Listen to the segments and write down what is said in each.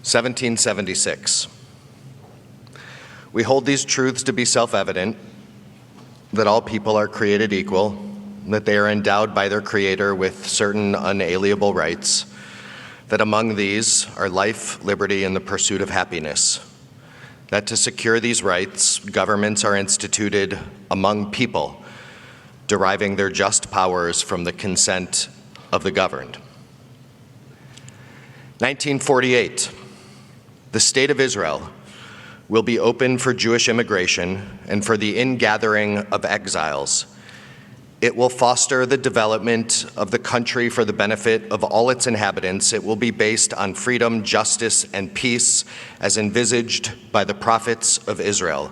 1776. We hold these truths to be self-evident, that all people are created equal, that they are endowed by their Creator with certain unalienable rights, that among these are life, liberty, and the pursuit of happiness, that to secure these rights, governments are instituted among people, deriving their just powers from the consent of the governed. 1948, the State of Israel will be open for Jewish immigration and for the ingathering of exiles. It will foster the development of the country for the benefit of all its inhabitants. It will be based on freedom, justice, and peace as envisaged by the prophets of Israel.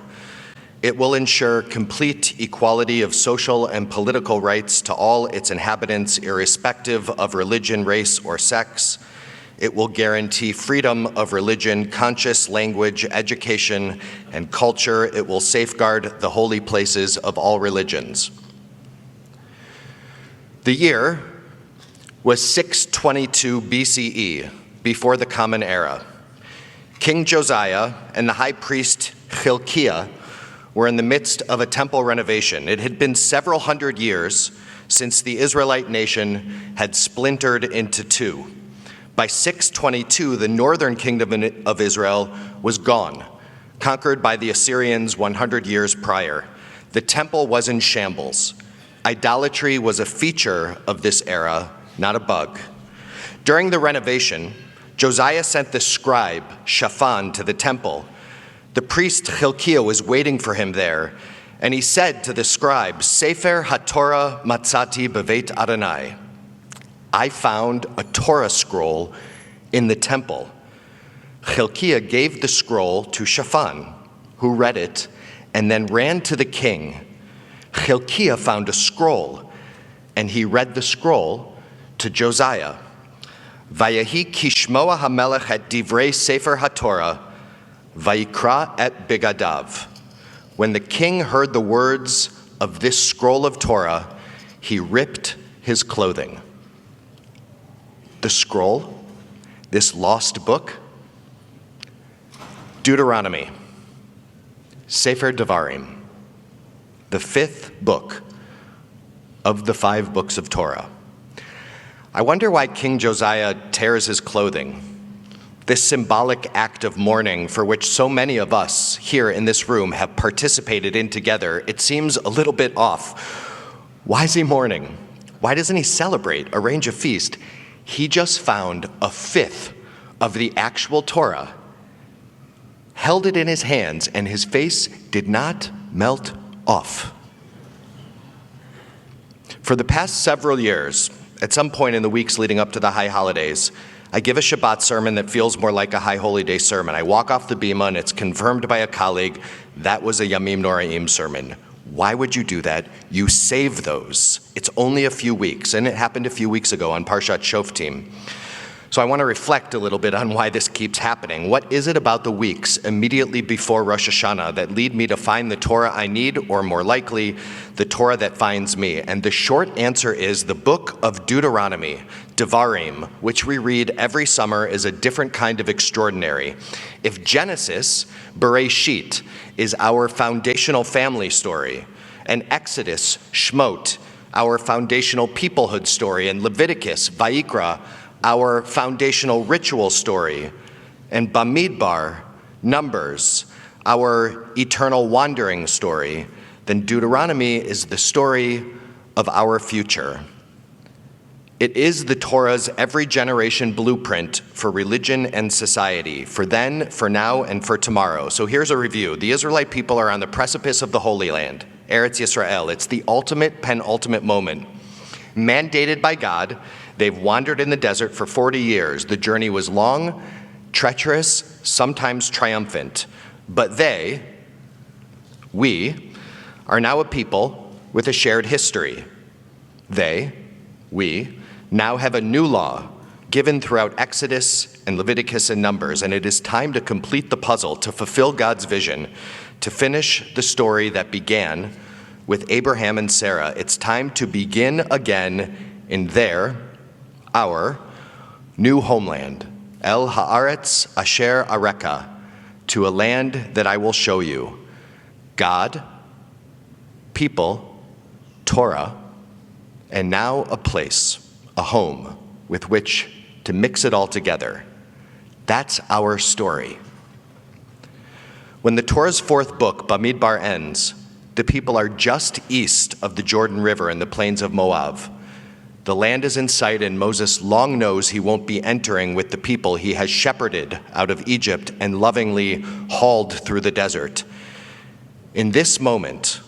It will ensure complete equality of social and political rights to all its inhabitants, irrespective of religion, race, or sex. It will guarantee freedom of religion, conscious language, education, and culture. It will safeguard the holy places of all religions. The year was 622 BCE, before the Common Era. King Josiah and the high priest Hilkiah were in the midst of a temple renovation. It had been several hundred years since the Israelite nation had splintered into two. By 622, the northern kingdom of Israel was gone, conquered by the Assyrians 100 years prior. The temple was in shambles. Idolatry was a feature of this era, not a bug. During the renovation, Josiah sent the scribe, Shaphan, to the temple. The priest Hilkiah was waiting for him there, and he said to the scribe, Sefer HaTorah Matzati Beveit Adonai. I found a Torah scroll in the temple. Hilkiah gave the scroll to Shaphan, who read it, and then ran to the king. Hilkiah found a scroll, and he read the scroll to Josiah. Vayehi kishmoa hamelech et divrei Sefer HaTorah, vayikra et bigadav. When the king heard the words of this scroll of Torah, he ripped his clothing. The scroll, this lost book, Deuteronomy, Sefer Devarim, the fifth book of the 5 books of Torah. I wonder why King Josiah tears his clothing, this symbolic act of mourning for which so many of us here in this room have participated in together. It seems a little bit off. Why is he mourning? Why doesn't he celebrate, arrange a feast? He just found a fifth of the actual Torah, held it in his hands, and his face did not melt off. For the past several years, at some point in the weeks leading up to the high holidays, I give a Shabbat sermon that feels more like a high holy day sermon. I walk off the bima and it's confirmed by a colleague, that was a Yamim Noraim sermon. Why would you do that? You save those. It's only a few weeks, and it happened a few weeks ago on Parshat Shoftim. So I want to reflect a little bit on why this keeps happening. What is it about the weeks immediately before Rosh Hashanah that lead me to find the Torah I need, or more likely, the Torah that finds me? And the short answer is the book of Deuteronomy, Devarim, which we read every summer, is a different kind of extraordinary. If Genesis, Bereshit, is our foundational family story, and Exodus, Shmot, our foundational peoplehood story, and Leviticus, Vayikra, our foundational ritual story, and Bamidbar, Numbers, our eternal wandering story, then Deuteronomy is the story of our future. It is the Torah's every generation blueprint for religion and society, for then, for now, and for tomorrow. So here's a review. The Israelite people are on the precipice of the Holy Land, Eretz Yisrael. It's the ultimate, penultimate moment. Mandated by God, they've wandered in the desert for 40 years. The journey was long, treacherous, sometimes triumphant. But we, are now a people with a shared history. We, now have a new law given throughout Exodus and Leviticus and Numbers, and it is time to complete the puzzle, to fulfill God's vision, to finish the story that began with Abraham and Sarah. It's time to begin again in our new homeland El haaretz asher areka, to a land that I will show you. God, people, Torah, and now a place, a home, with which to mix it all together. That's our story. When the Torah's fourth book, Bamidbar, ends, the people are just east of the Jordan River in the plains of Moab. The land is in sight, and Moses long knows he won't be entering with the people he has shepherded out of Egypt and lovingly hauled through the desert. In this moment,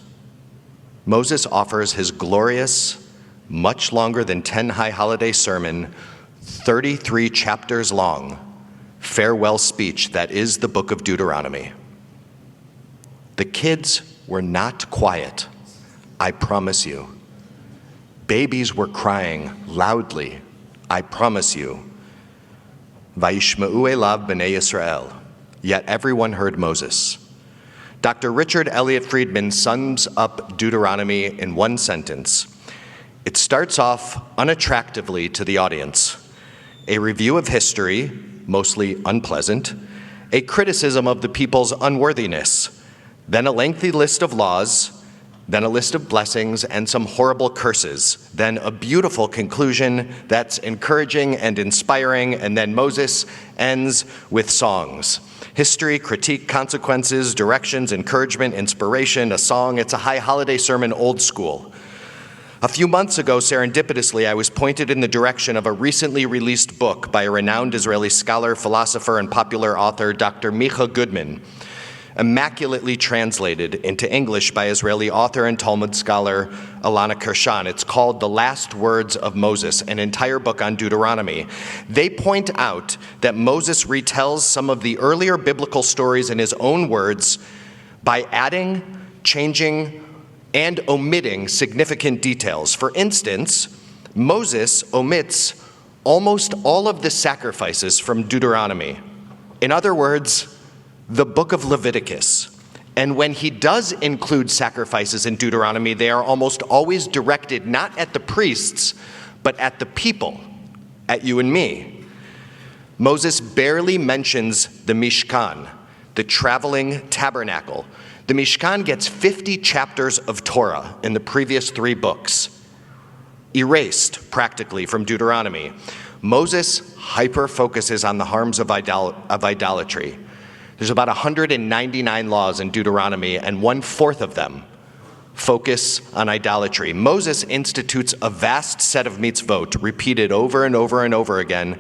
Moses offers his glorious, much longer than 10 high holiday sermon, 33 chapters long, farewell speech that is the book of Deuteronomy. The kids were not quiet, I promise you. Babies were crying loudly, I promise you. Vayishma'u elav b'nei Yisrael, yet everyone heard Moses. Dr. Richard Elliott Friedman sums up Deuteronomy in one sentence. It starts off unattractively to the audience. A review of history, mostly unpleasant, a criticism of the people's unworthiness, then a lengthy list of laws, then a list of blessings and some horrible curses, then a beautiful conclusion that's encouraging and inspiring, and then Moses ends with songs. History, critique, consequences, directions, encouragement, inspiration, a song. It's a high holiday sermon, old school. A few months ago, serendipitously, I was pointed in the direction of a recently released book by a renowned Israeli scholar, philosopher, and popular author, Dr. Micha Goodman, immaculately translated into English by Israeli author and Talmud scholar Alana Kershan. It's called The Last Words of Moses, an entire book on Deuteronomy. They point out that Moses retells some of the earlier biblical stories in his own words by adding, changing, and omitting significant details. For instance, Moses omits almost all of the sacrifices from Deuteronomy. In other words, the book of Leviticus. And when he does include sacrifices in Deuteronomy, they are almost always directed not at the priests, but at the people, at you and me. Moses barely mentions the Mishkan, the traveling tabernacle. The Mishkan gets 50 chapters of Torah in the previous 3 books, erased practically from Deuteronomy. Moses hyper-focuses on the harms of idolatry. There's about 199 laws in Deuteronomy, and 1/4 of them focus on idolatry. Moses institutes a vast set of mitzvot, repeated over and over and over again,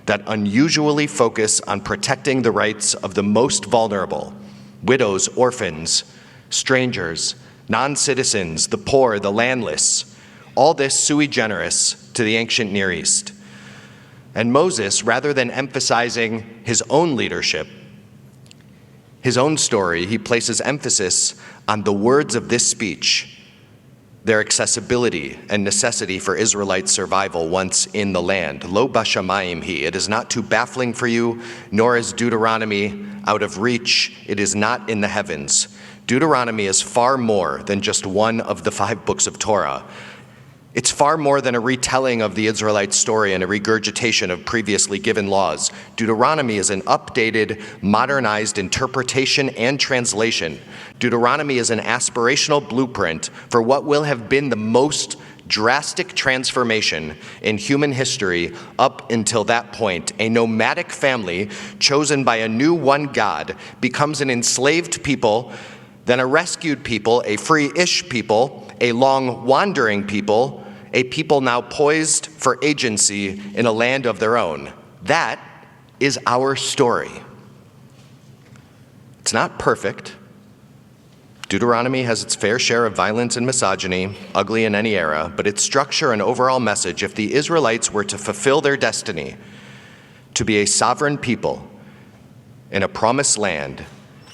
that unusually focus on protecting the rights of the most vulnerable: widows, orphans, strangers, non-citizens, the poor, the landless. All this sui generis to the ancient Near East. And Moses, rather than emphasizing his own leadership, his own story, he places emphasis on the words of this speech, their accessibility and necessity for Israelite survival once in the land. Lo bashamayim hi, it is not too baffling for you, nor is Deuteronomy out of reach. It is not in the heavens. Deuteronomy is far more than just one of the 5 books of Torah. It's far more than a retelling of the Israelite story and a regurgitation of previously given laws. Deuteronomy is an updated, modernized interpretation and translation. Deuteronomy is an aspirational blueprint for what will have been the most drastic transformation in human history up until that point. A nomadic family chosen by a new one God becomes an enslaved people, then a rescued people, a free-ish people, a long-wandering people, a people now poised for agency in a land of their own. That is our story. It's not perfect. Deuteronomy has its fair share of violence and misogyny, ugly in any era, but its structure and overall message, if the Israelites were to fulfill their destiny to be a sovereign people in a promised land,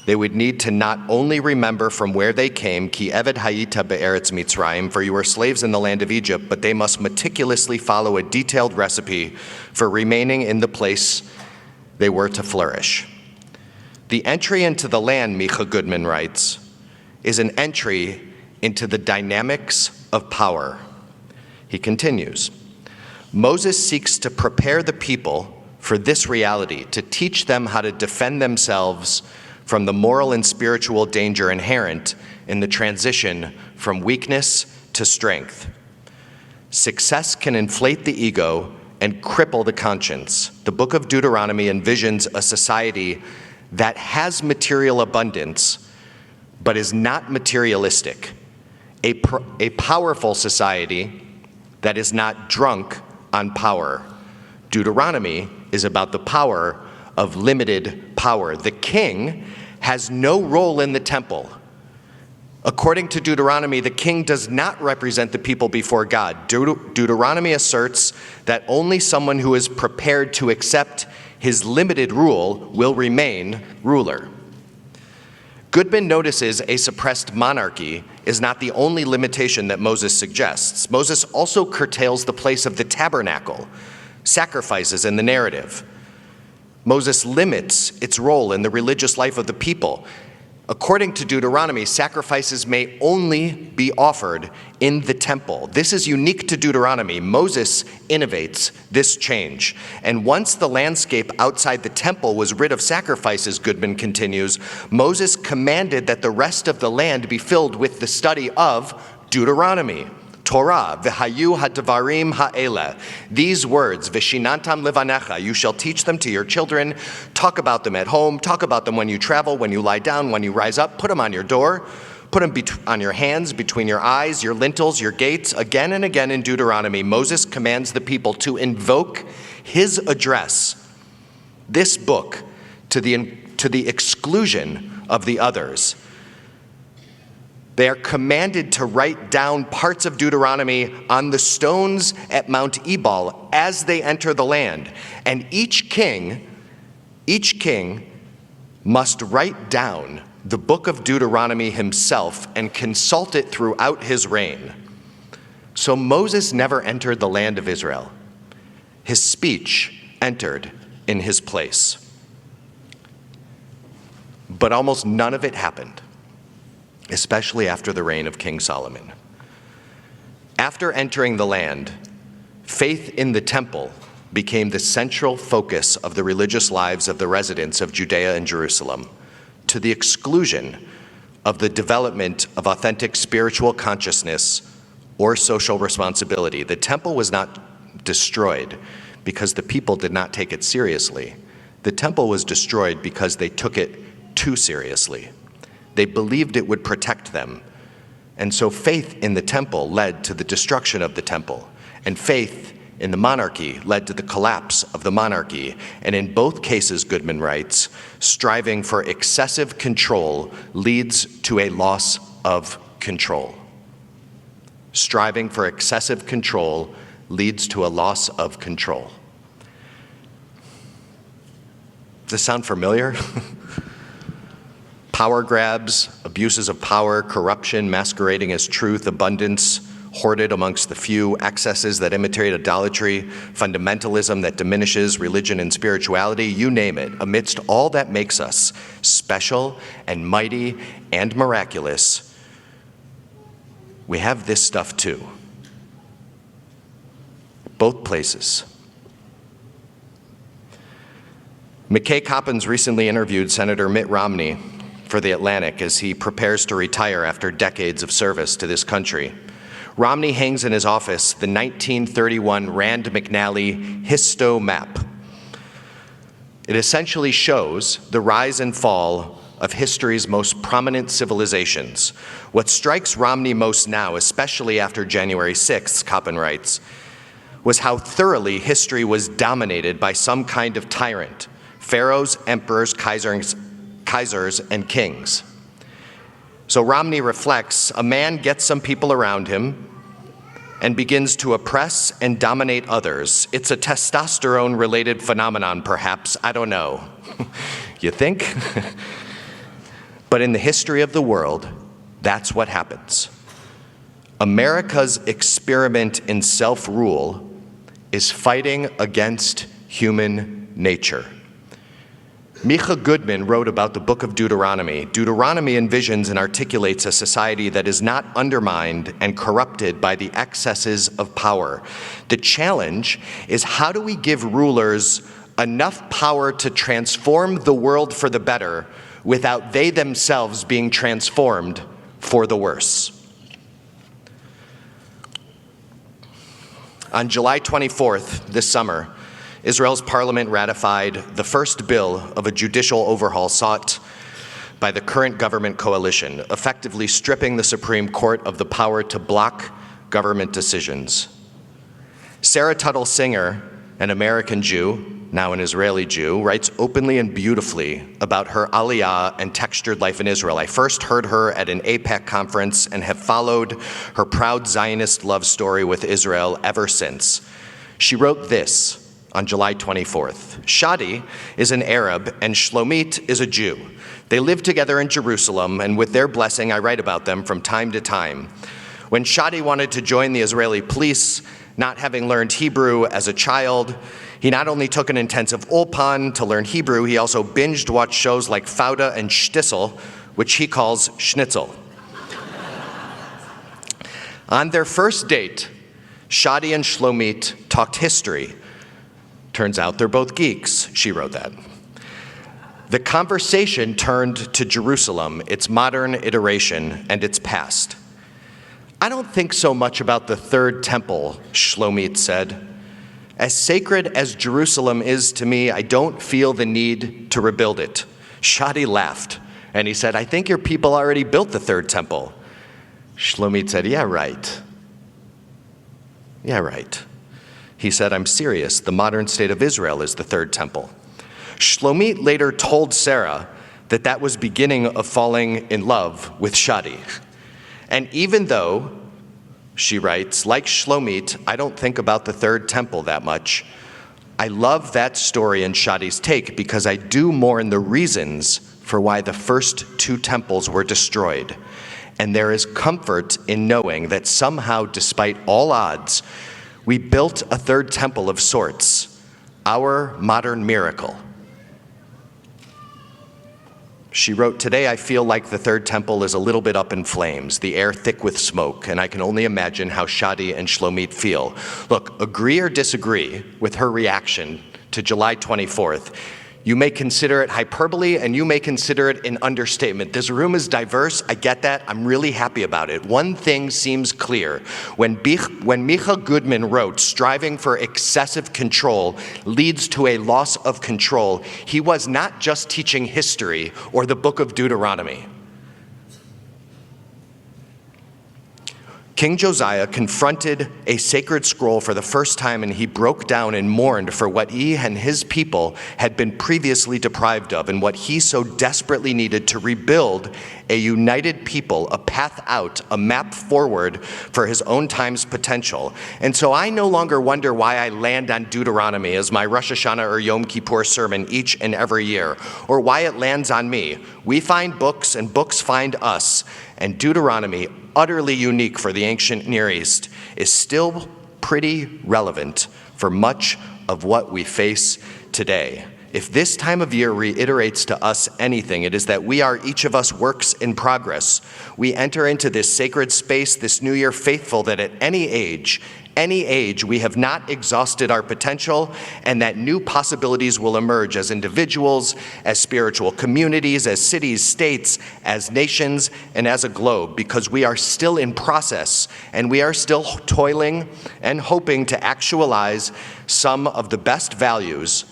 they would need to not only remember from where they came, ki eved hayita be'eretz Mitzrayim, for you were slaves in the land of Egypt, but they must meticulously follow a detailed recipe for remaining in the place they were to flourish. The entry into the land, Micha Goodman writes, is an entry into the dynamics of power. He continues, Moses seeks to prepare the people for this reality, to teach them how to defend themselves from the moral and spiritual danger inherent in the transition from weakness to strength. Success can inflate the ego and cripple the conscience. The book of Deuteronomy envisions a society that has material abundance, but is not materialistic. A powerful society that is not drunk on power. Deuteronomy is about the power of limited power. The king has no role in the temple. According to Deuteronomy, the king does not represent the people before God. Deuteronomy asserts that only someone who is prepared to accept his limited rule will remain ruler. Goodman notices a suppressed monarchy is not the only limitation that Moses suggests. Moses also curtails the place of the tabernacle, sacrifices in the narrative. Moses limits its role in the religious life of the people. According to Deuteronomy, sacrifices may only be offered in the temple. This is unique to Deuteronomy. Moses innovates this change. And once the landscape outside the temple was rid of sacrifices, Goodman continues, Moses commanded that the rest of the land be filled with the study of Deuteronomy. Torah, v'hayu hadvarim ha'ele. These words, v'shinantam levanecha, you shall teach them to your children. Talk about them at home. Talk about them when you travel, when you lie down, when you rise up. Put them on your door. Put them on your hands, between your eyes, your lintels, your gates. Again and again in Deuteronomy, Moses commands the people to invoke his address, this book, to the exclusion of the others. They are commanded to write down parts of Deuteronomy on the stones at Mount Ebal as they enter the land. And each king must write down the book of Deuteronomy himself and consult it throughout his reign. So Moses never entered the land of Israel. His speech entered in his place. But almost none of it happened, especially after the reign of King Solomon. After entering the land, faith in the temple became the central focus of the religious lives of the residents of Judea and Jerusalem, to the exclusion of the development of authentic spiritual consciousness or social responsibility. The temple was not destroyed because the people did not take it seriously. The temple was destroyed because they took it too seriously. They believed it would protect them. And so faith in the temple led to the destruction of the temple. And faith in the monarchy led to the collapse of the monarchy. And in both cases, Goodman writes, striving for excessive control leads to a loss of control. Striving for excessive control leads to a loss of control. Does this sound familiar? Power grabs, abuses of power, corruption masquerading as truth, abundance hoarded amongst the few, excesses that imitate idolatry, fundamentalism that diminishes religion and spirituality, you name it. Amidst all that makes us special and mighty and miraculous, we have this stuff too. Both places. McKay Coppins recently interviewed Senator Mitt Romney for The Atlantic as he prepares to retire after decades of service to this country. Romney hangs in his office the 1931 Rand McNally Histo map. It essentially shows the rise and fall of history's most prominent civilizations. What strikes Romney most now, especially after January 6th, Coppin writes, was how thoroughly history was dominated by some kind of tyrant, pharaohs, emperors, kaisers, and kings. So Romney reflects, a man gets some people around him and begins to oppress and dominate others. It's a testosterone-related phenomenon, perhaps, I don't know. You think? But in the history of the world, that's what happens. America's experiment in self-rule is fighting against human nature. Micha Goodman wrote about the book of Deuteronomy. Deuteronomy envisions and articulates a society that is not undermined and corrupted by the excesses of power. The challenge is, how do we give rulers enough power to transform the world for the better without they themselves being transformed for the worse. On July 24th this summer, Israel's parliament ratified the first bill of a judicial overhaul sought by the current government coalition, effectively stripping the Supreme Court of the power to block government decisions. Sarah Tuttle Singer, an American Jew, now an Israeli Jew, writes openly and beautifully about her aliyah and textured life in Israel. I first heard her at an AIPAC conference and have followed her proud Zionist love story with Israel ever since. She wrote this on July 24th. Shadi is an Arab and Shlomit is a Jew. They live together in Jerusalem, and with their blessing, I write about them from time to time. When Shadi wanted to join the Israeli police, not having learned Hebrew as a child, he not only took an intensive ulpan to learn Hebrew, he also binged watched shows like Fauda and Shtisel, which he calls Schnitzel. On their first date, Shadi and Shlomit talked history. Turns out they're both geeks, she wrote that. The conversation turned to Jerusalem, its modern iteration, and its past. I don't think so much about the third temple, Shlomit said. As sacred as Jerusalem is to me, I don't feel the need to rebuild it. Shadi laughed, and he said, I think your people already built the third temple. Shlomit said, yeah, right. Yeah, right. He said, I'm serious. The modern state of Israel is the third temple. Shlomit later told Sarah that that was beginning of falling in love with Shadi. And even though, she writes, like Shlomit, I don't think about the third temple that much, I love that story and Shadi's take because I do mourn the reasons for why the first two temples were destroyed. And there is comfort in knowing that somehow, despite all odds, we built a third temple of sorts, our modern miracle. She wrote, today I feel like the third temple is a little bit up in flames, the air thick with smoke, and I can only imagine how Shadi and Shlomit feel. Look, agree or disagree with her reaction to July 24th. You may consider it hyperbole, and you may consider it an understatement. This room is diverse. I get that. I'm really happy about it. One thing seems clear. When Micha Goodman wrote, striving for excessive control leads to a loss of control, he was not just teaching history or the book of Deuteronomy. King Josiah confronted a sacred scroll for the first time, and he broke down and mourned for what he and his people had been previously deprived of and what he so desperately needed to rebuild a united people, a path out, a map forward for his own time's potential. And so I no longer wonder why I land on Deuteronomy as my Rosh Hashanah or Yom Kippur sermon each and every year, or why it lands on me. We find books and books find us, and Deuteronomy, utterly unique for the ancient Near East, is still pretty relevant for much of what we face today. If this time of year reiterates to us anything, it is that we are each of us works in progress. We enter into this sacred space this new year faithful that at any age, we have not exhausted our potential, and that new possibilities will emerge as individuals, as spiritual communities, as cities, states, as nations, and as a globe, because we are still in process, and we are still toiling and hoping to actualize some of the best values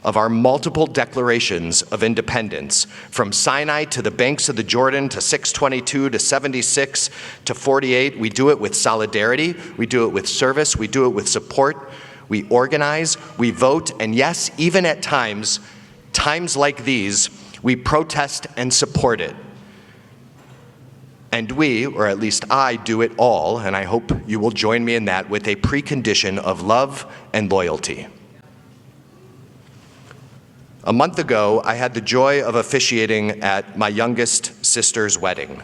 of our multiple declarations of independence, from Sinai to the banks of the Jordan to 622 to 76 to 48. We do it with solidarity, we do it with service, we do it with support, we organize, we vote, and yes, even at times like these, we protest and support it. And we, or at least I, do it all, and I hope you will join me in that, with a precondition of love and loyalty. A month ago, I had the joy of officiating at my youngest sister's wedding,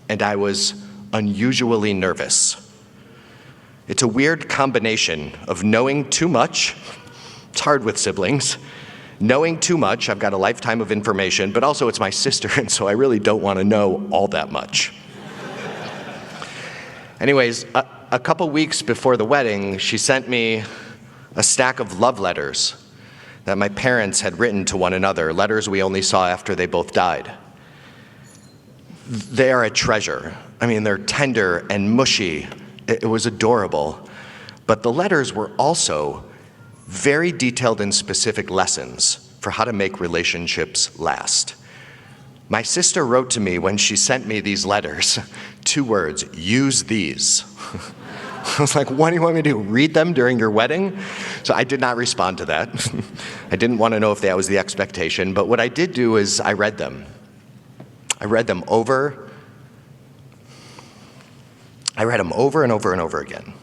and I was unusually nervous. It's a weird combination of knowing too much, it's hard with siblings, knowing too much, I've got a lifetime of information, but also it's my sister, and so I really don't want to know all that much. Anyways, a couple weeks before the wedding, she sent me a stack of love letters that my parents had written to one another, letters we only saw after they both died. They are a treasure. I mean, they're tender and mushy. It was adorable. But the letters were also very detailed and specific lessons for how to make relationships last. My sister wrote to me when she sent me these letters, 2 words, use these. I was like, what do you want me to do, read them during your wedding? So I did not respond to that. I didn't want to know if that was the expectation, but what I did do is I read them. I read them over and over and over again.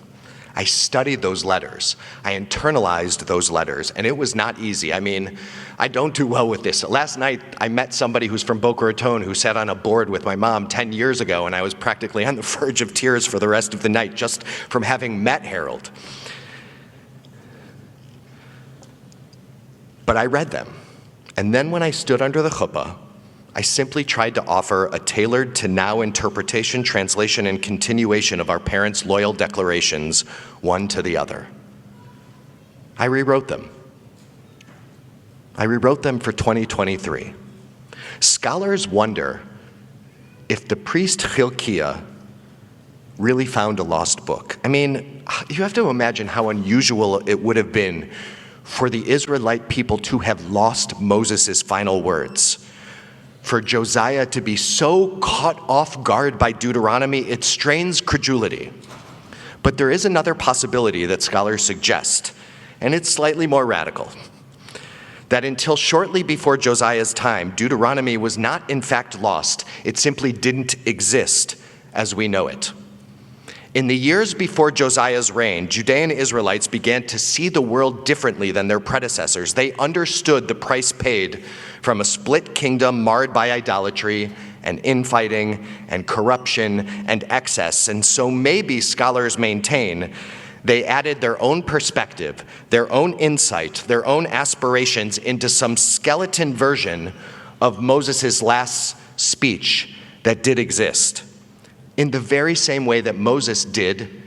I studied those letters. I internalized those letters, and it was not easy. I mean, I don't do well with this. Last night, I met somebody who's from Boca Raton who sat on a board with my mom 10 years ago, and I was practically on the verge of tears for the rest of the night just from having met Harold. But I read them, and then when I stood under the chuppah, I simply tried to offer a tailored to now interpretation, translation, and continuation of our parents' loyal declarations, one to the other. I rewrote them. I rewrote them for 2023. Scholars wonder if the priest Hilkiah really found a lost book. I mean, you have to imagine how unusual it would have been for the Israelite people to have lost Moses' final words. For Josiah to be so caught off guard by Deuteronomy, it strains credulity. But there is another possibility that scholars suggest, and it's slightly more radical. That until shortly before Josiah's time, Deuteronomy was not in fact lost. It simply didn't exist as we know it. In the years before Josiah's reign, Judean Israelites began to see the world differently than their predecessors. They understood the price paid from a split kingdom marred by idolatry and infighting and corruption and excess. And so maybe scholars maintain they added their own perspective, their own insight, their own aspirations into some skeleton version of Moses' last speech that did exist, in the very same way that Moses did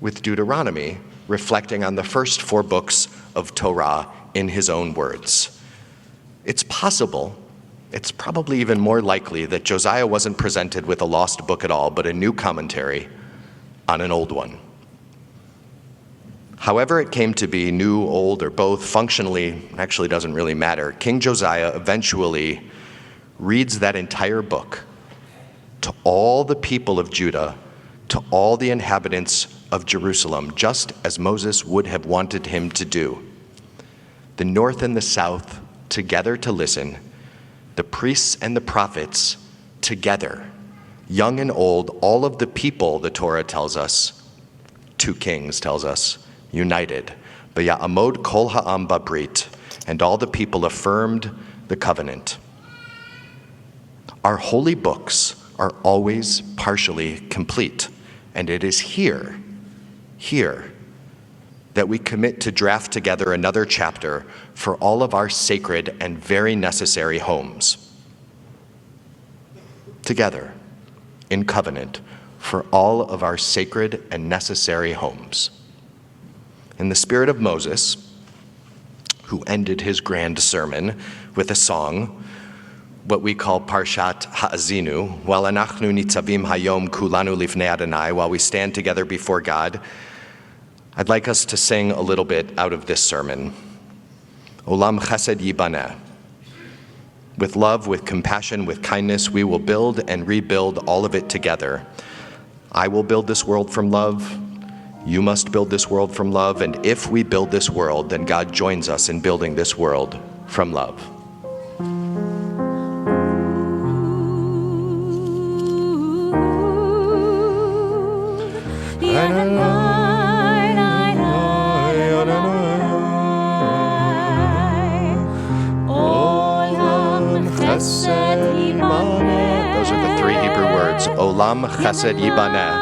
with Deuteronomy, reflecting on the first 4 books of Torah in his own words. It's possible, it's probably even more likely that Josiah wasn't presented with a lost book at all, but a new commentary on an old one. However it came to be, new, old, or both, functionally actually doesn't really matter. King Josiah eventually reads that entire book to all the people of Judah, to all the inhabitants of Jerusalem, just as Moses would have wanted him to do. The north and the south together to listen, the priests and the prophets together, young and old, all of the people, the Torah tells us, 2 Kings tells us, united. V'ya'amod kol ha'am babrit, and all the people affirmed the covenant. Our holy books are always partially complete, and it is here, that we commit to draft together another chapter for all of our sacred and very necessary homes. Together, in covenant, for all of our sacred and necessary homes. In the spirit of Moses, who ended his grand sermon with a song, what we call Parshat Ha'azinu, while anachnu nitzavim hayom kulanu lifnei Adonai, while we stand together before God, I'd like us to sing a little bit out of this sermon. Olam chesed yibaneh. With love, with compassion, with kindness, we will build and rebuild all of it together. I will build this world from love. You must build this world from love. And if we build this world, then God joins us in building this world from love. Those are the 3 Hebrew words. Olam chesed yibaneh.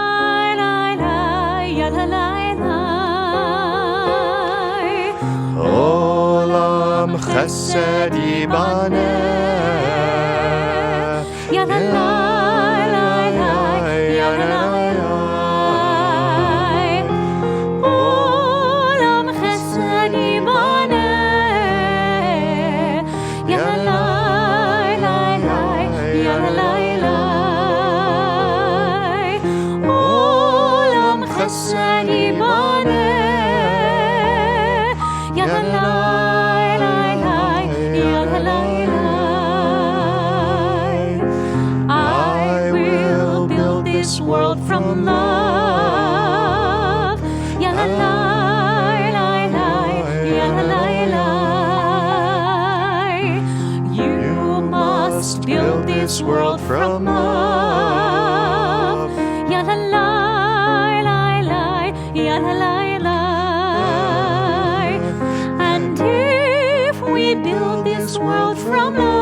Olam chesed yibaneh. world from love. Ya la la, la la, ya la la, la. You must build this world from love. Ya la la, la la, ya la la, la. And if we build this world from love,